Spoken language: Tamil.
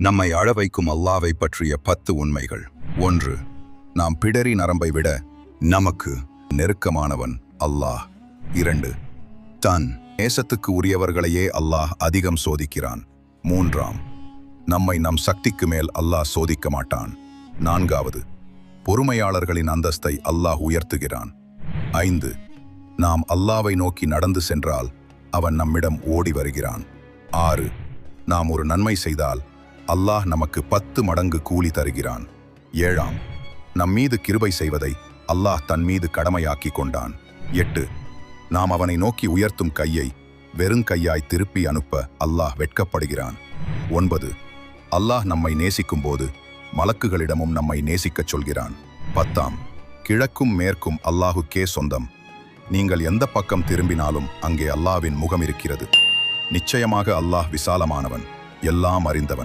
நம்மை அழ வைக்கும் அல்லாவை பற்றிய 10 உண்மைகள். 1. நாம் பிடரி நரம்பை விட நமக்கு நெருக்கமானவன் அல்லாஹ். 2. தன் நேசத்துக்கு உரியவர்களையே அல்லாஹ் அதிகம் சோதிக்கிறான். 3. நம்மை நம் சக்திக்கு மேல் அல்லாஹ் சோதிக்க மாட்டான். 4. பொறுமையாளர்களின் அந்தஸ்தை அல்லாஹ் உயர்த்துகிறான். 5. நாம் அல்லாவை நோக்கி நடந்து சென்றால் அவன் நம்மிடம் ஓடி வருகிறான். 6. நாம் ஒரு நன்மை செய்தால் அல்லாஹ் நமக்கு 10 மடங்கு கூலி தருகிறான். 7. நம் மீது கிருபை செய்வதை அல்லாஹ் தன் மீது கடமையாக்கி கொண்டான். 8. நாம் அவனை நோக்கி உயர்த்தும் கையை வெறுங்கையாய் திருப்பி அனுப்ப அல்லாஹ் வெட்கப்படுகிறான். 9. அல்லாஹ் நம்மை நேசிக்கும் போது மலக்குகளிடமும் நம்மை நேசிக்கச் சொல்கிறான். 10. கிழக்கும் மேற்கும் அல்லாஹுக்கே சொந்தம். நீங்கள் எந்த பக்கம் திரும்பினாலும் அங்கே அல்லாஹ்வின் முகம் இருக்கிறது. நிச்சயமாக அல்லாஹ் விசாலமானவன், எல்லாம் அறிந்தவன்.